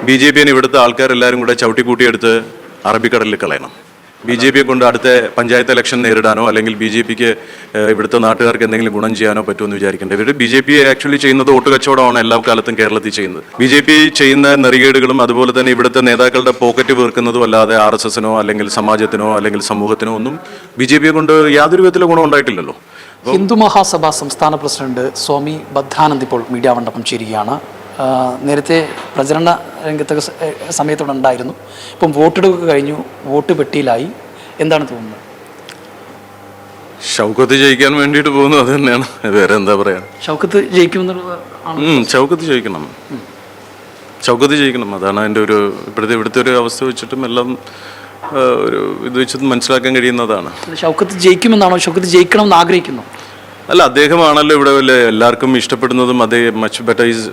BJP ഇവിടുത്തെ ആൾക്കാരെല്ലാവരും കൂടെ ചവിട്ടിക്കൂട്ടിയെടുത്ത് അറബിക്കടലിൽ കളയണം. BJP കൊണ്ട് അടുത്ത പഞ്ചായത്ത് ഇലക്ഷൻ നേരിടാനോ അല്ലെങ്കിൽ BJP ഇവിടുത്തെ നാട്ടുകാർക്ക് എന്തെങ്കിലും ഗുണം ചെയ്യാനോ പറ്റുമെന്ന് വിചാരിക്കേണ്ട. ഇവർ BJP ആക്ച്വലി ചെയ്യുന്നത് വോട്ട് കച്ചവടമാണ് എല്ലാ കാലത്തും കേരളത്തിൽ ചെയ്യുന്നത്. BJP ചെയ്യുന്ന നെറികേടുകളും അതുപോലെ തന്നെ ഇവിടുത്തെ നേതാക്കളുടെ പോക്കറ്റ് വീർക്കുന്നതും അല്ലാതെ RSSനോ അല്ലെങ്കിൽ സമാജത്തിനോ അല്ലെങ്കിൽ സമൂഹത്തിനോ ഒന്നും BJP കൊണ്ട് യാതൊരു വിധത്തിലും ഗുണം ഉണ്ടായിട്ടില്ലല്ലോ. ഹിന്ദു മഹാസഭ സംസ്ഥാന പ്രസിഡന്റ് സ്വാമി ബദ്ധാനന്ദ് ഇപ്പോൾ മീഡിയ മണ്ഡപം ചേരുകയാണ്. നേരത്തെ പ്രചരണ രംഗത്തൊക്കെ സമയത്തോടെ ഉണ്ടായിരുന്നു. ഇപ്പം വോട്ടെടുപ്പ് കഴിഞ്ഞു, വോട്ട് പെട്ടിയിലായി. എന്താണ് തോന്നുന്നത്? ഷൗക്കത്ത് ജയിക്കാൻ വേണ്ടിയിട്ട് പോകുന്നു, അത് തന്നെയാണ്. വേറെ എന്താ പറയാ? ഷൗക്കത്ത് ജയിക്കുമെന്നുള്ളത് ഷൗക്കത്ത് ജയിക്കണം. അതാണ് അതിൻ്റെ ഒരു ഇവിടുത്തെ ഒരു അവസ്ഥ വെച്ചിട്ടും എല്ലാം ഒരു ഇത് വെച്ചിട്ട് മനസ്സിലാക്കാൻ കഴിയുന്നതാണ്. ഷൗക്കത്ത് ജയിക്കുമെന്നാണോ? ഷൗക്കത്ത് ജയിക്കണമെന്ന് ആഗ്രഹിക്കുന്നു? അല്ല, അദ്ദേഹമാണല്ലോ ഇവിടെ എല്ലാവർക്കും ഇഷ്ടപ്പെടുന്നതും. അതേ much better is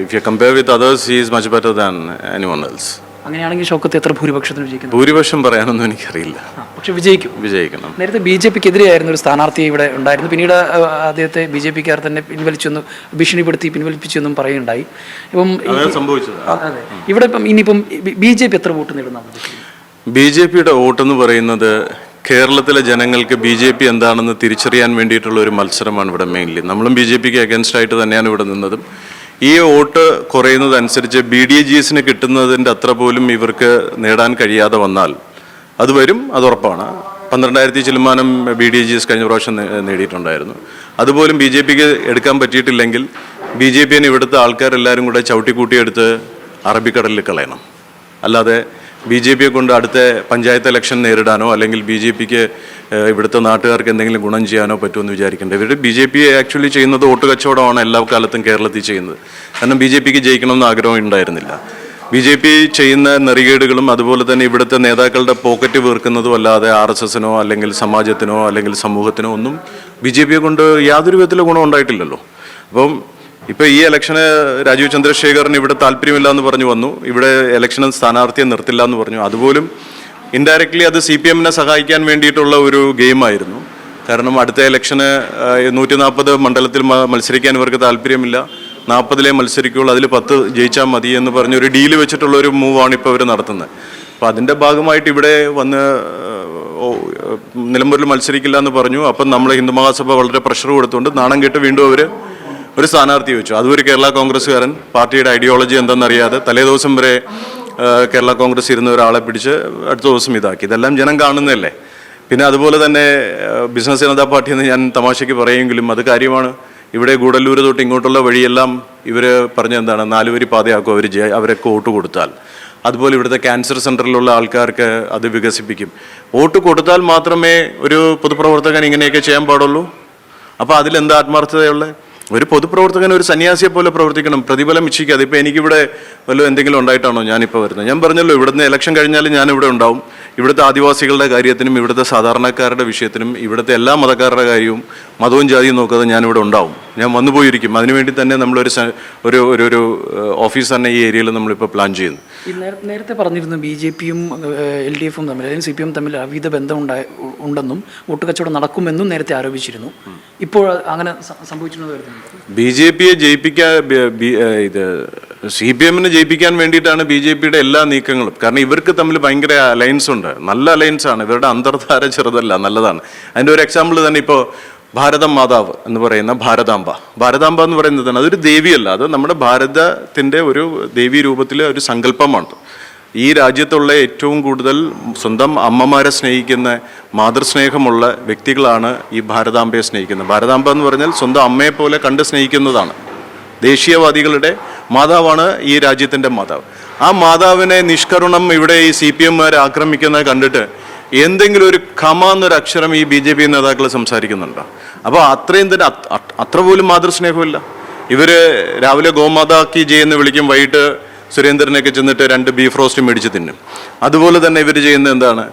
if you compare with others he is much better than anyone else. അങ്ങനെയാണെങ്കിൽ ഷൗക്കത്ത് എത്ര ഭൂരിപക്ഷത്തിന് വിജയിക്കും? ഭൂരിപക്ഷം പറയാനൊന്നും എനിക്കറിയില്ല. പക്ഷെ വിജയിക്കണം. നേരത്തെ BJPക്കെതിരെയായിരുന്നു ഒരു സ്ഥാനാർത്ഥി ഇവിടെ ഉണ്ടായിരുന്നു. പിന്നീട് അദ്ദേഹത്തെ BJPക്കാർ തന്നെ പിൻവലിപ്പിച്ചെന്നും പറയുണ്ടായി. ഇപ്പം ഇവിടെ ഇനിയിപ്പം BJP എത്ര വോട്ട് നേടുന്നതാണ്? BJPയുടെ വോട്ടെന്ന് പറയുന്നത് കേരളത്തിലെ ജനങ്ങൾക്ക് BJP എന്താണെന്ന് തിരിച്ചറിയാൻ വേണ്ടിയിട്ടുള്ള ഒരു മത്സരമാണ് ഇവിടെ മെയിൻലി. നമ്മളും BJPക്ക് അഗൻസ്റ്റ് ആയിട്ട് തന്നെയാണ് ഇവിടെ നിന്നതും. ഈ വോട്ട് കുറയുന്നതനുസരിച്ച് BDJസിന് കിട്ടുന്നതിൻ്റെ അത്ര പോലും ഇവർക്ക് നേടാൻ കഴിയാതെ വന്നാൽ അത് വരും, അത് ഉറപ്പാണ്. 12,000 ചില്ലുമാനം BDJs കഴിഞ്ഞ പ്രാവശ്യം നേടിയിട്ടുണ്ടായിരുന്നു. അതുപോലും BJPക്ക് എടുക്കാൻ പറ്റിയിട്ടില്ലെങ്കിൽ BJP ഇവിടുത്തെ ആൾക്കാരെല്ലാവരും കൂടെ ചവിട്ടിക്കൂട്ടിയെടുത്ത് അറബിക്കടലിൽ കളയണം. അല്ലാതെ BJP കൊണ്ട് അടുത്ത പഞ്ചായത്ത് ഇലക്ഷൻ നേരിടാനോ അല്ലെങ്കിൽ BJP ഇവിടുത്തെ നാട്ടുകാർക്ക് എന്തെങ്കിലും ഗുണം ചെയ്യാനോ പറ്റുമെന്ന് വിചാരിക്കേണ്ട. BJP ആക്ച്വലി ചെയ്യുന്നത് വോട്ട് കച്ചവടമാണ് എല്ലാ കാലത്തും കേരളത്തിൽ ചെയ്യുന്നത്. കാരണം BJPക്ക് ജയിക്കണമെന്ന് ആഗ്രഹം ഉണ്ടായിരുന്നില്ല. BJP ചെയ്യുന്ന നെറികേടുകളും അതുപോലെ തന്നെ ഇവിടുത്തെ നേതാക്കളുടെ പോക്കറ്റ് വീർക്കുന്നതും അല്ലാതെ RSSനോ അല്ലെങ്കിൽ സമാജത്തിനോ അല്ലെങ്കിൽ സമൂഹത്തിനോ ഒന്നും BJP കൊണ്ട് യാതൊരു വിധത്തിലും ഗുണം ഉണ്ടായിട്ടില്ലല്ലോ. അപ്പം ഇപ്പോൾ ഈ ഇലക്ഷന് രാജീവ് ചന്ദ്രശേഖറിന് ഇവിടെ താല്പര്യമില്ല എന്ന് പറഞ്ഞു വന്നു. ഇവിടെ ഇലക്ഷന് സ്ഥാനാർത്ഥിയെ നിർത്തില്ല എന്ന് പറഞ്ഞു. അതുപോലും ഇൻഡയറക്ട്ലി അത് CPMനെ സഹായിക്കാൻ വേണ്ടിയിട്ടുള്ള ഒരു ഗെയിമായിരുന്നു. കാരണം അടുത്ത ഇലക്ഷന് 140 മണ്ഡലത്തിൽ മത്സരിക്കാൻ ഇവർക്ക് താല്പര്യമില്ല. 40 മത്സരിക്കുള്ളൂ, അതിൽ 10 ജയിച്ചാൽ മതി എന്ന് പറഞ്ഞൊരു ഡീല് വെച്ചിട്ടുള്ള ഒരു മൂവാണ് ഇപ്പോൾ ഇവർ നടത്തുന്നത്. അപ്പോൾ അതിൻ്റെ ഭാഗമായിട്ട് ഇവിടെ വന്ന് നിലമ്പൂരിൽ മത്സരിക്കില്ല എന്ന് പറഞ്ഞു. അപ്പം നമ്മൾ ഹിന്ദു മഹാസഭ വളരെ പ്രഷർ കൊടുത്തുകൊണ്ട് നാണം കേട്ട് വീണ്ടും അവർ ഒരു സ്ഥാനാർത്ഥി വെച്ചു. അതും ഒരു കേരള കോൺഗ്രസ്സുകാരൻ, പാർട്ടിയുടെ ഐഡിയോളജി എന്തെന്നറിയാതെ തലേദിവസം വരെ കേരള കോൺഗ്രസ് ഇരുന്ന ഒരാളെ പിടിച്ച് അടുത്ത ദിവസം ഇതാക്കി. ഇതെല്ലാം ജനം കാണുന്നതല്ലേ. പിന്നെ അതുപോലെ തന്നെ ബിസിനസ് ജനതാ പാർട്ടി എന്ന് ഞാൻ തമാശയ്ക്ക് പറയുമെങ്കിലും അത് കാര്യമാണ്. ഇവിടെ ഗൂഡല്ലൂർ തൊട്ട് ഇങ്ങോട്ടുള്ള വഴിയെല്ലാം ഇവർ പറഞ്ഞെന്താണ് 4 വരി പാതയാക്കും അവരൊക്കെ വോട്ട് കൊടുത്താൽ. അതുപോലെ ഇവിടുത്തെ ക്യാൻസർ സെൻ്ററിലുള്ള ആൾക്കാർക്ക് അത് വികസിപ്പിക്കും. വോട്ട് കൊടുത്താൽ മാത്രമേ ഒരു പൊതുപ്രവർത്തകൻ ഇങ്ങനെയൊക്കെ ചെയ്യാൻ പാടുള്ളൂ. അപ്പോൾ അതിലെന്താ ആത്മാർത്ഥതയുള്ളത്? ഒരു പൊതുപ്രവർത്തകൻ ഒരു സന്യാസിയെ പോലെ പ്രവർത്തിക്കണം, പ്രതിഫലം ഇച്ഛിക്കാതെ. ഇപ്പോൾ എനിക്കിവിടെ എന്തെങ്കിലും ഉണ്ടായിട്ടാണോ ഞാനിപ്പോൾ വരുന്നത്? ഞാൻ പറഞ്ഞല്ലോ, ഇവിടുന്ന് ഇലക്ഷൻ കഴിഞ്ഞാൽ ഞാനിവിടെ ഉണ്ടാവും. ഇവിടുത്തെ ആദിവാസികളുടെ കാര്യത്തിനും ഇവിടുത്തെ സാധാരണക്കാരുടെ വിഷയത്തിനും ഇവിടുത്തെ എല്ലാ മതക്കാരുടെ കാര്യവും മതവും ജാതിയും നോക്കാതെ ഞാനിവിടെ ഉണ്ടാവും. ഞാൻ വന്നു പോയിരിക്കും. അതിനുവേണ്ടി തന്നെ നമ്മളൊരു ഒരു ഓഫീസ് തന്നെ ഈ ഏരിയയിൽ നമ്മളിപ്പോൾ പ്ലാൻ ചെയ്യുന്നു. നേരത്തെ പറഞ്ഞിരുന്നു BJPയും LDFും തമ്മിൽ അല്ലെങ്കിൽ CPM തമ്മിൽ അവിധ ബന്ധം ഉണ്ടെന്നും വോട്ട് കച്ചവടം നടക്കുമെന്നും നേരത്തെ ആരോപിച്ചിരുന്നു. ഇപ്പോൾ അങ്ങനെ സംഭവിച്ചിട്ടുണ്ടോ? BJPയെ ജയിപ്പിക്കാൻ CPMനെ ജയിപ്പിക്കാൻ വേണ്ടിയിട്ടാണ് BJPയുടെ എല്ലാ നീക്കങ്ങളും. കാരണം ഇവർക്ക് തമ്മിൽ ഭയങ്കര അലയൻസ് ഉണ്ട്, നല്ല അലയൻസ് ആണ്. ഇവരുടെ അന്തർധാര ചെറുതല്ല, നല്ലതാണ്. അതിൻ്റെ ഒരു എക്സാമ്പിൾ തന്നെ ഇപ്പോൾ ഭാരതം മാതാവ് എന്ന് പറയുന്ന ഭാരതാംബ എന്ന് പറയുന്നത് അതൊരു ദേവിയല്ല, അത് നമ്മുടെ ഭാരതത്തിൻ്റെ ഒരു ദേവീ രൂപത്തിലെ ഒരു സങ്കല്പമാണ്. ഈ രാജ്യത്തുള്ള ഏറ്റവും കൂടുതൽ സ്വന്തം അമ്മമാരെ സ്നേഹിക്കുന്ന മാതൃസ്നേഹമുള്ള വ്യക്തികളാണ് ഈ ഭാരതാംബയെ സ്നേഹിക്കുന്നത്. ഭാരതാംബ എന്ന് പറഞ്ഞാൽ സ്വന്തം അമ്മയെ പോലെ കണ്ട് സ്നേഹിക്കുന്നതാണ്. ദേശീയവാദികളുടെ മാതാവാണ് ഈ രാജ്യത്തിൻ്റെ മാതാവ്. ആ മാതാവിനെ നിഷ്കരുണം ഇവിടെ ഈ CPMമാർ ആക്രമിക്കുന്നത് കണ്ടിട്ട് എന്തെങ്കിലും ഒരു ഖമ എന്നൊരു അക്ഷരം ഈ BJP നേതാക്കൾ സംസാരിക്കുന്നുണ്ടോ? അപ്പോൾ അത്രയും തന്നെ അത്ര പോലും മാതൃസ്നേഹമില്ല. ഇവർ രാവിലെ ഗോമാതാക്കി ജയെന്ന് വിളിക്കും, വൈകിട്ട് സുരേന്ദ്രനൊക്കെ ചെന്നിട്ട് 2 ബീഫ് റോസ്റ്റ് മേടിച്ച് തിന്നും. അതുപോലെ തന്നെ ഇവർ ചെയ്യുന്നത് എന്താണ്?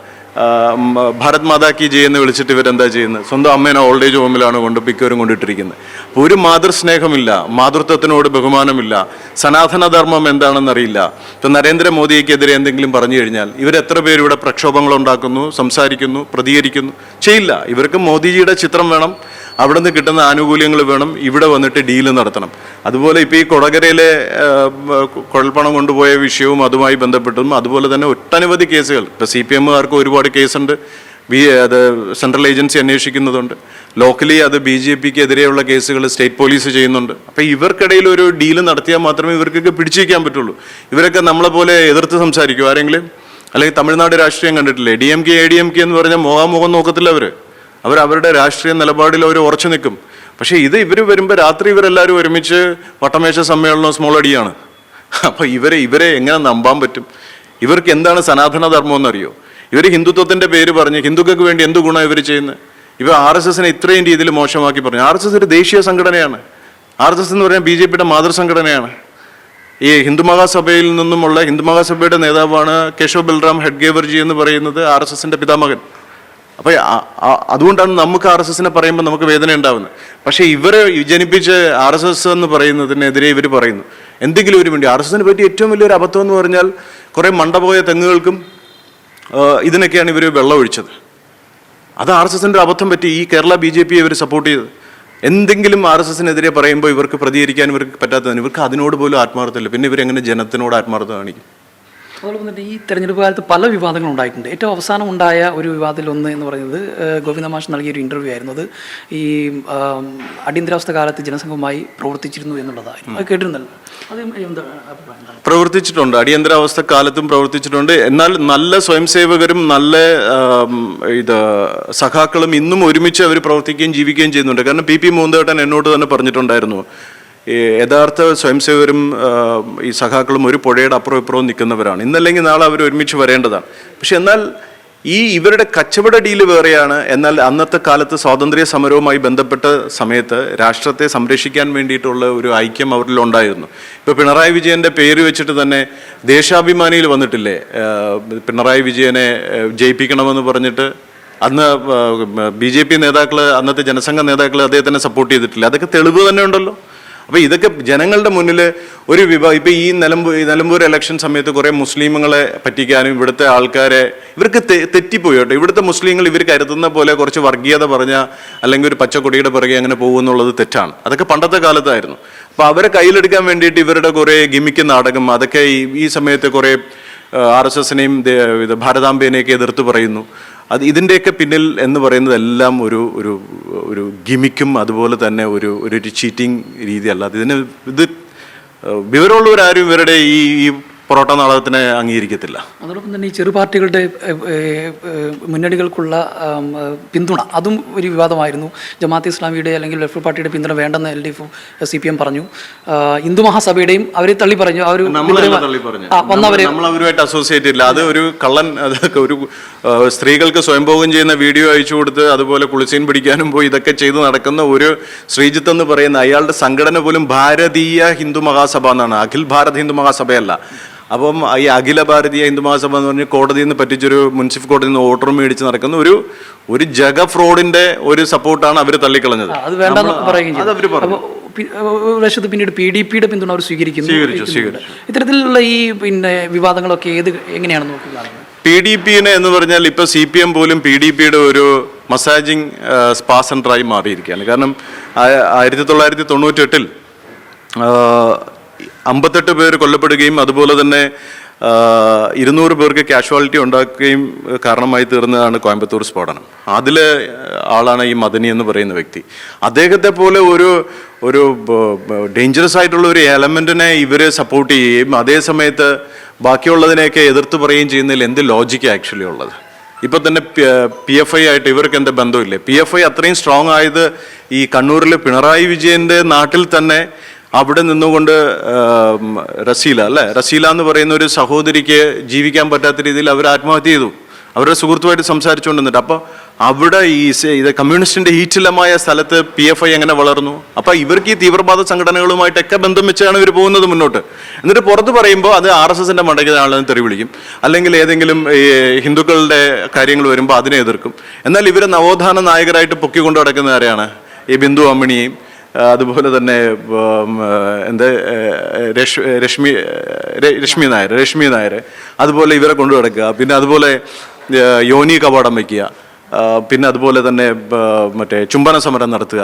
ഭാരത് മാതാ കി ജയ് എന്ന് വിളിച്ചിട്ട് ഇവരെന്താ ചെയ്യുന്നത്? സ്വന്തം അമ്മേനെ ഓൾഡ് ഏജ് ഹോമിലാണ് മിക്കവരും കൊണ്ടിട്ടിരിക്കുന്നത്. ഒരു മാതൃസ്നേഹമില്ല, മാതൃത്വത്തിനോട് ബഹുമാനമില്ല, സനാതനധർമ്മം എന്താണെന്നറിയില്ല. ഇപ്പം നരേന്ദ്രമോദിക്കെതിരെ എന്തെങ്കിലും പറഞ്ഞു കഴിഞ്ഞാൽ ഇവരെത്ര പേര് ഇവിടെ പ്രക്ഷോഭങ്ങൾ ഉണ്ടാക്കുന്നു, സംസാരിക്കുന്നു, പ്രതികരിക്കുന്നു? ചെയ്യില്ല. ഇവർക്ക് മോദിജിയുടെ ചിത്രം വേണം, അവിടെ നിന്ന് കിട്ടുന്ന ആനുകൂല്യങ്ങൾ വേണം ഇവിടെ വന്നിട്ട് ഡീല് നടത്തണം. അതുപോലെ ഇപ്പോൾ ഈ കൊടകരയിലെ കുഴൽപ്പണം കൊണ്ടുപോയ വിഷയവും അതുമായി ബന്ധപ്പെട്ടും അതുപോലെ തന്നെ ഒട്ടനവധി കേസുകൾ ഇപ്പോൾ CPM-കാർക്ക് ഒരുപാട് കേസുണ്ട്. അത് സെൻട്രൽ ഏജൻസി അന്വേഷിക്കുന്നതുണ്ട്. ലോക്കലി അത് BJPക്ക് എതിരെയുള്ള കേസുകൾ സ്റ്റേറ്റ് പോലീസ് ചെയ്യുന്നുണ്ട്. അപ്പോൾ ഇവർക്കിടയിൽ ഒരു ഡീല് നടത്തിയാൽ മാത്രമേ ഇവർക്കൊക്കെ പിടിച്ചിരിക്കാൻ പറ്റുള്ളൂ. ഇവരൊക്കെ നമ്മളെ പോലെ എതിർത്ത് സംസാരിക്കും ആരെങ്കിലും? അല്ലെങ്കിൽ തമിഴ്നാട് രാഷ്ട്രീയം കണ്ടിട്ടില്ലേ? DMK ADMK എന്ന് പറഞ്ഞാൽ മുഖാമുഖം നോക്കത്തില്ല അവരുടെ രാഷ്ട്രീയ നിലപാടിൽ അവർ ഉറച്ചു നിൽക്കും. പക്ഷേ ഇവർ വരുമ്പോൾ രാത്രി ഇവരെല്ലാവരും ഒരുമിച്ച് വട്ടമേശ സമ്മേളനം സ്മോൾ അടിയാണ്. അപ്പോൾ ഇവരെ എങ്ങനെ നമ്പാൻ പറ്റും? ഇവർക്ക് എന്താണ് സനാതന ധർമ്മം എന്നറിയോ? ഇവർ ഹിന്ദുത്വത്തിൻ്റെ പേര് പറഞ്ഞ് ഹിന്ദുക്കൾക്ക് വേണ്ടി എന്ത് ഗുണമാണ് ഇവർ ചെയ്യുന്നത്? ഇവർ RSSനെ ഇത്രയും രീതിയിൽ മോശമാക്കി പറഞ്ഞു. RSS ഒരു ദേശീയ സംഘടനയാണ്. RSS എന്ന് പറഞ്ഞാൽ BJPയുടെ മാതൃസംഘടനയാണ്. ഈ ഹിന്ദു മഹാസഭയിൽ നിന്നുമുള്ള ഹിന്ദു മഹാസഭയുടെ നേതാവാണ് കേശവ് ബൽറാം ഹെഡ്ഗേവർജി എന്ന് പറയുന്നത് RSSന്റെ പിതാമകൻ. അപ്പോൾ അതുകൊണ്ടാണ് നമുക്ക് RSSനെ പറയുമ്പോൾ നമുക്ക് വേദന ഉണ്ടാവുന്നത്. പക്ഷേ ഇവരെ ജനിപ്പിച്ച് RSS എന്ന് പറയുന്നതിനെതിരെ ഇവർ പറയുന്നു എന്തെങ്കിലും ഒരു വേണ്ടി. RSSനെ പറ്റി ഏറ്റവും വലിയൊരു അബദ്ധം എന്ന് പറഞ്ഞാൽ കുറേ മണ്ടപോയ തെങ്ങുകൾക്കും ഇതിനൊക്കെയാണ് ഇവർ വെള്ളം ഒഴിച്ചത്. അത് RSSന്റെ അബദ്ധം പറ്റി. ഈ കേരള BJP ഇവർ സപ്പോർട്ട് ചെയ്തത്. എന്തെങ്കിലും RSSനെതിരെ പറയുമ്പോൾ ഇവർക്ക് പ്രതികരിക്കാൻ ഇവർക്ക് പറ്റാത്തതാണ്. ഇവർക്ക് അതിനോട് പോലും ആത്മാർത്ഥമില്ല. പിന്നെ ഇവരെങ്ങനെ ജനത്തിനോട് ആത്മാർത്ഥത കാണിക്കും? അതോടൊപ്പം തന്നെ ഈ തെരഞ്ഞെടുപ്പ് കാലത്ത് പല വിവാദങ്ങളും ഉണ്ടായിട്ടുണ്ട്. ഏറ്റവും അവസാനം ഉണ്ടായ ഒരു വിവാദത്തിലൊന്ന് എന്ന് പറയുന്നത് ഗോവിന്ദ മാഷ് നൽകിയൊരു ഇൻ്റർവ്യൂ ആയിരുന്നു. അത് ഈ അടിയന്തരാവസ്ഥ കാലത്ത് ജനസംഘവുമായി പ്രവർത്തിച്ചിരുന്നു എന്നുള്ളതായിരുന്നു. അത് കേട്ടിരുന്നല്ലോ. അത് പ്രവർത്തിച്ചിട്ടുണ്ട്. അടിയന്തരാവസ്ഥ കാലത്തും പ്രവർത്തിച്ചിട്ടുണ്ട്. എന്നാൽ നല്ല സ്വയംസേവകരും നല്ല സഖാക്കളും ഇന്നും ഒരുമിച്ച് അവർ പ്രവർത്തിക്കുകയും ജീവിക്കുകയും ചെയ്യുന്നുണ്ട്. കാരണം PP മൂന്തേട്ടൻ എന്നോട് തന്നെ പറഞ്ഞിട്ടുണ്ടായിരുന്നു, യഥാർത്ഥ സ്വയംസേവകരും ഈ സഖാക്കളും ഒരു പുഴയുടെ അപ്പുറം ഇപ്പുറവും നിൽക്കുന്നവരാണ്. ഇന്നല്ലെങ്കിൽ നാളെ അവർ ഒരുമിച്ച് വരേണ്ടതാണ്. പക്ഷെ എന്നാൽ ഇവരുടെ കച്ചവട ഡീല് വേറെയാണ്. എന്നാൽ അന്നത്തെ കാലത്ത് സ്വാതന്ത്ര്യ സമരവുമായി ബന്ധപ്പെട്ട സമയത്ത് രാഷ്ട്രത്തെ സംരക്ഷിക്കാൻ വേണ്ടിയിട്ടുള്ള ഒരു ഐക്യം അവരിലുണ്ടായിരുന്നു. ഇപ്പോൾ പിണറായി വിജയൻ്റെ പേര് വെച്ചിട്ട് തന്നെ ദേശാഭിമാനിയിൽ വന്നിട്ടില്ലേ, പിണറായി വിജയനെ ജയിപ്പിക്കണമെന്ന് പറഞ്ഞിട്ട് അന്ന് BJP നേതാക്കൾ, അന്നത്തെ ജനസംഘ നേതാക്കൾ അദ്ദേഹത്തിനെ സപ്പോർട്ട് ചെയ്തിട്ടില്ല. അതൊക്കെ തെളിവ് തന്നെ ഉണ്ടല്ലോ. അപ്പോൾ ഇതൊക്കെ ജനങ്ങളുടെ മുന്നിൽ ഒരു ഇപ്പോൾ ഈ നിലമ്പൂർ ഇലക്ഷൻ സമയത്ത് കുറേ മുസ്ലിമുകളെ പറ്റിക്കാനും ഇവിടുത്തെ ആൾക്കാരെ ഇവർക്ക് തെറ്റിപ്പോയി കേട്ടോ. ഇവിടുത്തെ മുസ്ലിങ്ങൾ ഇവർ കരുതുന്ന പോലെ കുറച്ച് വർഗീയത പറഞ്ഞ അല്ലെങ്കിൽ ഒരു പച്ചക്കൊടിയുടെ പിറകെ അങ്ങനെ പോകുമെന്നുള്ളത് തെറ്റാണ്. അതൊക്കെ പണ്ടത്തെ കാലത്തായിരുന്നു. അപ്പോൾ അവരെ കയ്യിലെടുക്കാൻ വേണ്ടിയിട്ട് ഇവരുടെ കുറേ ഗിമിക്ക് നാടകം, അതൊക്കെ ഈ സമയത്ത് കുറേ RSSനെയും ഭാരതാംബേനെയൊക്കെ എതിർത്ത് പറയുന്നു. ഇതിൻ്റെയൊക്കെ പിന്നിൽ എന്ന് പറയുന്നത് എല്ലാം ഒരു ഗിമിക്കും അതുപോലെ തന്നെ ഒരു ചീറ്റിംഗ് രീതിയല്ല. ഇത് വിവരമുള്ളവരാരും ഇവരുടെ ഈ പൊറോട്ട നാടകത്തിനെ അംഗീകരിക്കത്തില്ല. അതോടൊപ്പം തന്നെ ഈ ചെറു പാർട്ടികളുടെ മുന്നണികൾക്കുള്ള പിന്തുണ അതും ഒരു വിവാദമായിരുന്നു. ജമാഅത്തെ ഇസ്ലാമിയുടെ അല്ലെങ്കിൽ ലെഫ്റ്റ് പാർട്ടിയുടെ പിന്തുണ വേണ്ടെന്ന് LDF CPM പറഞ്ഞു. ഹിന്ദു മഹാസഭയുടെയും അവരെ തള്ളി പറഞ്ഞു. അവരുമായിട്ട് അസോസിയേറ്റ് ഇല്ല. അത് ഒരു കള്ളൻ. അതൊക്കെ ഒരു സ്ത്രീകൾക്ക് സ്വയംഭോഗം ചെയ്യുന്ന വീഡിയോ അയച്ചു കൊടുത്ത് അതുപോലെ കുളിസീൻ പിടിക്കാനും പോയി ഇതൊക്കെ ചെയ്ത് നടക്കുന്ന ഒരു ശ്രീജിത്ത് എന്ന് പറയുന്ന അയാളുടെ സംഘടന പോലും ഭാരതീയ ഹിന്ദു മഹാസഭ എന്നാണ്, അഖിൽ ഭാരത് ഹിന്ദു മഹാസഭയല്ല. അപ്പം ഈ അഖില ഭാരതീയ ഹിന്ദു മഹാസഭ എന്ന് പറഞ്ഞ് കോടതിയിൽ നിന്ന് പറ്റിച്ചൊരു മുൻസിഫ് കോടതിയിൽ നിന്ന് ഓർഡർ മേടിച്ച് നടക്കുന്ന ഒരു ജഗ ഫ്രോഡിന്റെ ഒരു സപ്പോർട്ടാണ് അവർ തള്ളിക്കളഞ്ഞത്. അത് വേണ്ടെന്ന് പറയുകയും വശത്ത് പിന്നീട് PDPയുടെ പിന്തുണ അവർ സ്വീകരിക്കുന്നു. ഇത്തരത്തിലുള്ള ഈ വിവാദങ്ങളൊക്കെ എങ്ങനെയാണ് നോക്കുക? PDPനെ എന്ന് പറഞ്ഞാൽ ഇപ്പോൾ CPM പോലും PDPയുടെ ഒരു മസാജിങ് സ്പാ സെൻ്ററായി മാറിയിരിക്കുകയാണ്. കാരണം 1998 58 പേർ കൊല്ലപ്പെടുകയും അതുപോലെ തന്നെ 200 പേർക്ക് കാഷ്വാലിറ്റി ഉണ്ടാക്കുകയും കാരണമായി തീർന്നതാണ് കോയമ്പത്തൂർ സ്ഫോടനം. അതിലെ ആളാണ് ഈ മദനി എന്ന് പറയുന്ന വ്യക്തി. അദ്ദേഹത്തെ പോലെ ഒരു ഡേഞ്ചറസ് ആയിട്ടുള്ള ഒരു എലമെൻറ്റിനെ ഇവർ സപ്പോർട്ട് ചെയ്യുകയും അതേ സമയത്ത് ബാക്കിയുള്ളതിനെയൊക്കെ എതിർത്ത് പറയുകയും ചെയ്യുന്നതിൽ എന്ത് ലോജിക്ക് ആക്ച്വലി ഉള്ളത്? ഇപ്പം തന്നെ PFI ആയിട്ട് ഇവർക്ക് എന്താ ബന്ധമില്ലേ? PFI അത്രയും സ്ട്രോങ് ആയത് ഈ കണ്ണൂരിലെ പിണറായി വിജയൻ്റെ നാട്ടിൽ തന്നെ അവിടെ നിന്നുകൊണ്ട് റസീല എന്ന് പറയുന്ന ഒരു സഹോദരിക്ക് ജീവിക്കാൻ പറ്റാത്ത രീതിയിൽ അവർ ആത്മഹത്യ ചെയ്തു. അവരുടെ സുഹൃത്തുമായിട്ട് സംസാരിച്ചുകൊണ്ടിരുന്നിട്ട്. അപ്പോൾ അവിടെ ഇത് കമ്മ്യൂണിസ്റ്റിൻ്റെ ഹീറ്റിലമായ സ്ഥലത്ത് PFI എങ്ങനെ വളർന്നു? അപ്പോൾ ഇവർക്ക് ഈ തീവ്രവാദ സംഘടനകളുമായിട്ടൊക്കെ ബന്ധം വെച്ചാണ് ഇവർ പോകുന്നത് മുന്നോട്ട്. എന്നിട്ട് പുറത്ത് പറയുമ്പോൾ അത് RSSൻ്റെ മണ്ടയ്ക്ക് ആളെന്ന് തെറി വിളിക്കും, അല്ലെങ്കിൽ ഏതെങ്കിലും ഹിന്ദുക്കളുടെ കാര്യങ്ങൾ വരുമ്പോൾ അതിനെ എതിർക്കും. എന്നാൽ ഇവരെ നവോത്ഥാന നായകരായിട്ട് പൊക്കിക്കൊണ്ട് നടക്കുന്ന ആരെയാണ്? ഈ ബിന്ദു അമ്മിണിയെയും അതുപോലെ തന്നെ രശ്മി നായർ അതുപോലെ ഇവരെ കൊണ്ടു നടക്കുക. പിന്നെ അതുപോലെ യോനി കവാടം വയ്ക്കുക. പിന്നെ അതുപോലെ തന്നെ മറ്റേ ചുംബന സമരം നടത്തുക,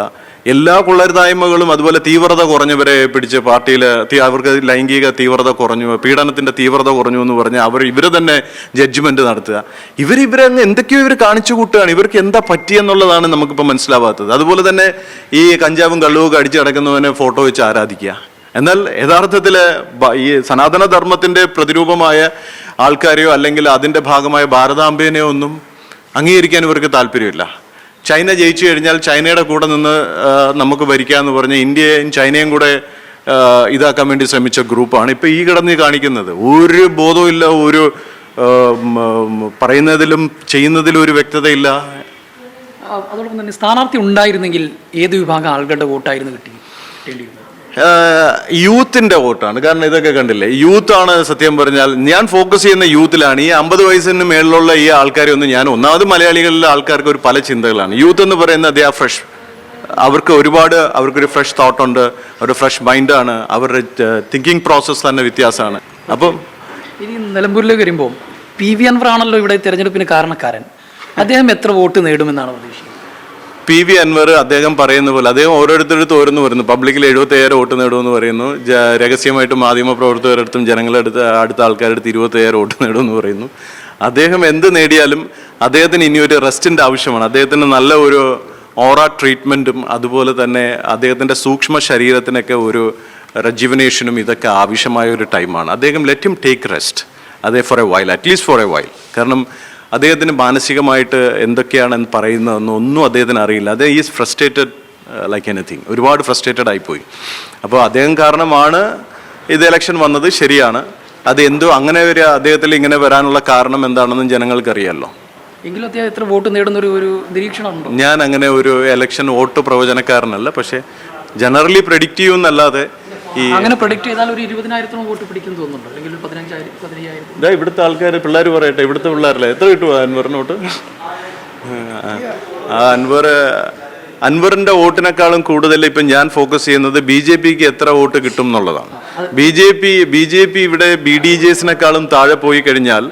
എല്ലാ കൊള്ളരുതായ്മകളും, അതുപോലെ തീവ്രത കുറഞ്ഞവരെ പിടിച്ച് പാർട്ടിയിൽ അവർക്ക് ലൈംഗിക തീവ്രത കുറഞ്ഞു, പീഡനത്തിൻ്റെ തീവ്രത കുറഞ്ഞു എന്ന് പറഞ്ഞ് ഇവർ തന്നെ ജഡ്ജ്മെൻറ്റ് നടത്തുക. ഇവരെ എന്തൊക്കെയോ ഇവർ കാണിച്ചു കൂട്ടുകയാണ്. ഇവർക്ക് എന്താ പറ്റിയെന്നുള്ളതാണ് നമുക്കിപ്പോൾ മനസ്സിലാവാത്തത്. അതുപോലെ തന്നെ ഈ കഞ്ചാവും കള്ളുവൊക്കെ അടിച്ചു കിടക്കുന്നവനെ ഫോട്ടോ വെച്ച് ആരാധിക്കുക. എന്നാൽ യഥാർത്ഥത്തിൽ ഈ സനാതനധർമ്മത്തിൻ്റെ പ്രതിരൂപമായ ആൾക്കാരെയോ അല്ലെങ്കിൽ അതിൻ്റെ ഭാഗമായ ഭാരതാംബേനെയോ ഒന്നും അംഗീകരിക്കാൻ ഇവർക്ക് താല്പര്യമില്ല. ചൈന ജയിച്ചു കഴിഞ്ഞാൽ ചൈനയുടെ കൂടെ നിന്ന് നമുക്ക് ഭരിക്കാമെന്ന് പറഞ്ഞ് ഇന്ത്യയും ചൈനയും കൂടെ ഇതാക്കാൻ വേണ്ടി ശ്രമിച്ച ഗ്രൂപ്പാണ് ഇപ്പോൾ ഈ കിടന്ന് കാണിക്കുന്നത്. ഒരു ബോധവുമില്ല, ഒരു പറയുന്നതിലും ചെയ്യുന്നതിലും ഒരു വ്യക്തതയില്ല. അതോടൊപ്പം തന്നെ സ്ഥാനാർത്ഥി ഉണ്ടായിരുന്നെങ്കിൽ ഏത് വിഭാഗം ആളുകളുടെ വോട്ടായിരുന്നു കിട്ടിയിരുന്നത്? യൂത്തിൻ്റെ വോട്ടാണ്. കാരണം ഇതൊക്കെ കണ്ടില്ലേ, യൂത്താണ് സത്യം പറഞ്ഞാൽ. ഞാൻ ഫോക്കസ് ചെയ്യുന്ന യൂത്തിലാണ്. ഈ 50 വയസ്സിന് മേളിലുള്ള ഈ ആൾക്കാരെ ഒന്നും ഞാൻ ഒന്നാമത് മലയാളികളിലെ ആൾക്കാർക്ക് ഒരു പല ചിന്തകളാണ്. യൂത്ത് എന്ന് പറയുന്നത് ദേ ആർ ഫ്രഷ്. അവർക്കൊരു ഫ്രഷ് തോട്ടുണ്ട്, ഒരു ഫ്രഷ് മൈൻഡാണ്, അവരുടെ തിങ്കിങ് പ്രോസസ്സ് തന്നെ വ്യത്യാസമാണ്. അപ്പം ഇനി നിലമ്പൂരിലേക്ക് വരുമ്പോൾ PV അൻവർ ആണല്ലോ ഇവിടെ തിരഞ്ഞെടുപ്പിന് കാരണക്കാരൻ. അദ്ദേഹം എത്ര വോട്ട് നേടുമെന്നാണ് പ്രതീക്ഷിക്കുന്നത്? PV അൻവർ അദ്ദേഹം പറയുന്ന പോലെ അദ്ദേഹം ഓരോരുത്തരടുത്ത് ഓരോന്ന് പറയുന്നു. പബ്ലിക്കിൽ 77 വോട്ട് നേടുമെന്ന് പറയുന്നു. രഹസ്യമായിട്ട് മാധ്യമ പ്രവർത്തകരടുത്തും അടുത്ത ആൾക്കാരുടെ 27 വോട്ട് നേടുമെന്ന് പറയുന്നു. അദ്ദേഹം എന്ത് നേടിയാലും അദ്ദേഹത്തിന് ഇനിയൊരു റെസ്റ്റിൻ്റെ ആവശ്യമാണ്. അദ്ദേഹത്തിന് നല്ല ഒരു ഓറ ട്രീറ്റ്മെൻറ്റും അതുപോലെ തന്നെ അദ്ദേഹത്തിൻ്റെ സൂക്ഷ്മ ശരീരത്തിനൊക്കെ ഒരു റെജുവിനേഷനും ഇതൊക്കെ ആവശ്യമായ ഒരു ടൈമാണ്. അദ്ദേഹം ലെറ്റ് ഹിം ടേക്ക് റെസ്റ്റ്. അതേ for a while, at least for a while. കാരണം അദ്ദേഹത്തിന് മാനസികമായിട്ട് എന്തൊക്കെയാണെന്ന് പറയുന്നതെന്നൊന്നും അദ്ദേഹത്തിന് അറിയില്ല. അദ്ദേഹം ഈസ് ഫ്രസ്ട്രേറ്റഡ് ലൈക്ക് എനിത്തിങ്. ഒരുപാട് ഫ്രസ്ട്രേറ്റഡ് ആയിപ്പോയി. അപ്പോൾ അദ്ദേഹം കാരണമാണ് ഇത് ഇലക്ഷൻ വന്നത്, ശരിയാണ്. അത് എന്തോ അങ്ങനെ ഒരു അദ്ദേഹത്തിൽ ഇങ്ങനെ വരാനുള്ള കാരണം എന്താണെന്നും ജനങ്ങൾക്കറിയാമല്ലോ. എങ്കിലും അദ്ദേഹം എത്ര വോട്ട് നേടുന്ന ഒരു നിരീക്ഷണമുണ്ടോ? ഞാൻ അങ്ങനെ ഒരു ഇലക്ഷൻ വോട്ട് പ്രവചനക്കാരനല്ല. പക്ഷേ ജനറലി പ്രെഡിക്റ്റ് ചെയ്യുമെന്നല്ലാതെ അങ്ങനെ പ്രൊഡിക്റ്റ് ചെയ്താൽ ഒരു 20,000 വോട്ട് പിടിക്കും തോന്നുന്നുണ്ടോ? അല്ലെങ്കിൽ 15,000? ഇവിടുത്തെ ആൾക്കാർ പിള്ളേർ പറയട്ടെ, ഇവിടുത്തെ പിള്ളേരല്ലേ എത്ര കിട്ടുമോ അൻവറിന് വോട്ട്? അൻവറിന്റെ വോട്ടിനേക്കാളും കൂടുതൽ ഇപ്പം ഞാൻ ഫോക്കസ് ചെയ്യുന്നത് BJPക്ക് എത്ര വോട്ട് കിട്ടും എന്നുള്ളതാണ്. BJP ഇവിടെ BDJസിനേക്കാളും താഴെ പോയി കഴിഞ്ഞാൽ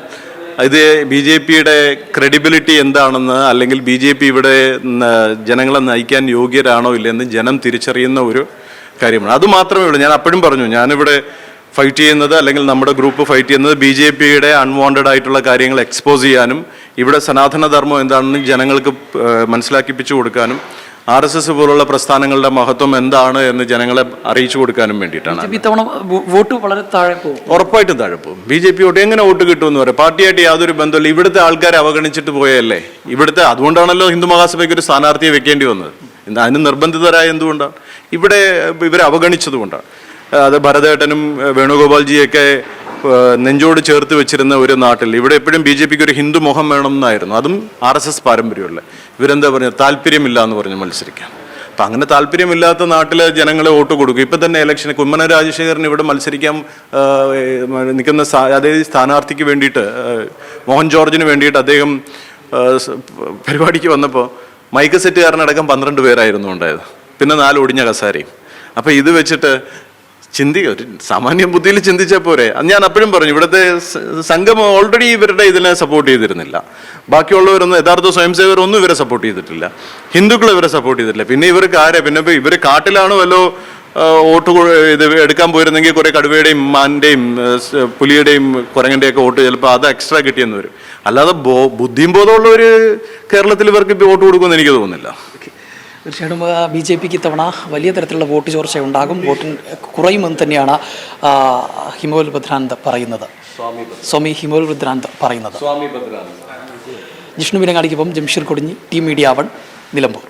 ഇത് BJPയുടെ ക്രെഡിബിലിറ്റി എന്താണെന്ന്, അല്ലെങ്കിൽ BJP ഇവിടെ ജനങ്ങളെ നയിക്കാൻ യോഗ്യരാണോ ഇല്ലെന്ന് ജനം തിരിച്ചറിയുന്ന ഒരു കാര്യമാണ്. അത് മാത്രമേ ഉള്ളൂ. ഞാൻ അപ്പോഴും പറഞ്ഞു, ഞാനിവിടെ ഫൈറ്റ് ചെയ്യുന്നത്, അല്ലെങ്കിൽ നമ്മുടെ ഗ്രൂപ്പ് ഫൈറ്റ് ചെയ്യുന്നത് BJPയുടെ അൺവാണ്ടഡ് ആയിട്ടുള്ള കാര്യങ്ങൾ എക്സ്പോസ് ചെയ്യാനും ഇവിടെ സനാതനധർമ്മം എന്താണെന്ന് ജനങ്ങൾക്ക് മനസ്സിലാക്കിപ്പിച്ചു കൊടുക്കാനും RSS പോലുള്ള പ്രസ്ഥാനങ്ങളുടെ മഹത്വം എന്താണ് എന്ന് ജനങ്ങളെ അറിയിച്ചു കൊടുക്കാനും വേണ്ടിയിട്ടാണ്. വോട്ട് വളരെ താഴെ പോകും, ഉറപ്പായിട്ടും താഴെ പോകും. BJP വോട്ട് എങ്ങനെ വോട്ട് കിട്ടുമെന്ന് പറയാം. പാർട്ടിയായിട്ട് യാതൊരു ബന്ധമില്ല. ഇവിടുത്തെ ആൾക്കാരെ അവഗണിച്ചിട്ട് പോയല്ലേ ഇവിടുത്തെ. അതുകൊണ്ടാണല്ലോ ഹിന്ദു മഹാസഭയ്ക്ക് ഒരു സ്ഥാനാർത്ഥിയെ വെക്കേണ്ടി വന്നത്. അതിന് നിർബന്ധിതരായ എന്തുകൊണ്ടാണ്? ഇവിടെ ഇവരെ അവഗണിച്ചതുകൊണ്ടാണ്. അത് ഭരതേട്ടനും വേണുഗോപാൽജിയൊക്കെ നെഞ്ചോട് ചേർത്ത് വെച്ചിരുന്ന ഒരു നാട്ടിൽ ഇവിടെ എപ്പോഴും BJPക്ക് ഒരു ഹിന്ദു മുഖം വേണം എന്നായിരുന്നു. അതും RSS പാരമ്പര്യമുള്ള. ഇവരെന്താ പറയുക, താല്പര്യമില്ല എന്ന് പറഞ്ഞ് മത്സരിക്കാം. അപ്പം അങ്ങനെ താല്പര്യമില്ലാത്ത നാട്ടിലെ ജനങ്ങളെ വോട്ട് കൊടുക്കും. ഇപ്പം തന്നെ ഇലക്ഷന് കുമ്മനം രാജശേഖരൻ ഇവിടെ മത്സരിക്കാൻ നിൽക്കുന്ന അതേ സ്ഥാനാർത്ഥിക്ക് വേണ്ടിയിട്ട്, മോഹൻ ജോർജിന് വേണ്ടിയിട്ട് അദ്ദേഹം പരിപാടിക്ക് വന്നപ്പോൾ മൈക്ക് സെറ്റുകാരനടക്കം 12 പേരായിരുന്നു ഉണ്ടായത്. പിന്നെ 4 ഒടിഞ്ഞ കസാരയും. അപ്പം ഇത് വെച്ചിട്ട് ഒരു സാമാന്യ ബുദ്ധിയിൽ ചിന്തിച്ചാൽ പോരെ. ഞാൻ അപ്പോഴും പറഞ്ഞു, ഇവിടുത്തെ സംഘം ഓൾറെഡി ഇവരുടെ ഇതിനെ സപ്പോർട്ട് ചെയ്തിരുന്നില്ല. ബാക്കിയുള്ളവരൊന്നും, യഥാർത്ഥ സ്വയംസേവകർ ഒന്നും ഇവരെ സപ്പോർട്ട് ചെയ്തിട്ടില്ല. ഹിന്ദുക്കൾ ഇവരെ സപ്പോർട്ട് ചെയ്തിട്ടില്ല. പിന്നെ ഇവർക്ക് ആരെ, പിന്നെ ഇവർ കാട്ടിലാണോ വല്ലോ വോട്ട് ഇത് എടുക്കാൻ പോയിരുന്നെങ്കിൽ കുറെ കടുവയുടെയും മാനിൻ്റെയും പുലിയുടെയും കുരങ്ങൻ്റെയൊക്കെ വോട്ട് ചിലപ്പോൾ അത് എക്സ്ട്രാ കിട്ടിയെന്ന് വരും. അല്ലാതെ ബുദ്ധിയും ബോധമുള്ളവർ കേരളത്തിൽ ഇവർക്ക് ഇപ്പോൾ വോട്ട് കൊടുക്കുമെന്ന് എനിക്ക് തോന്നുന്നില്ല. തീർച്ചയായിട്ടും BJPക്ക് ഇത്തവണ വലിയ തരത്തിലുള്ള വോട്ട് ചോർച്ച ഉണ്ടാകും, വോട്ടിന് കുറയുമെന്ന് തന്നെയാണ് ഹിമോൽ ഭദ്രാനന്ദ് പറയുന്നത്. സ്വാമി ഹിമോൽ ഭദ്രാനന്ദ് പറയുന്നത്. ജിഷ്ണു വിനങ്ങാടിക്കൊപ്പം ജംഷീർ കൊടിഞ്ഞി, ടീം മീഡിയ 1, നിലമ്പൂർ.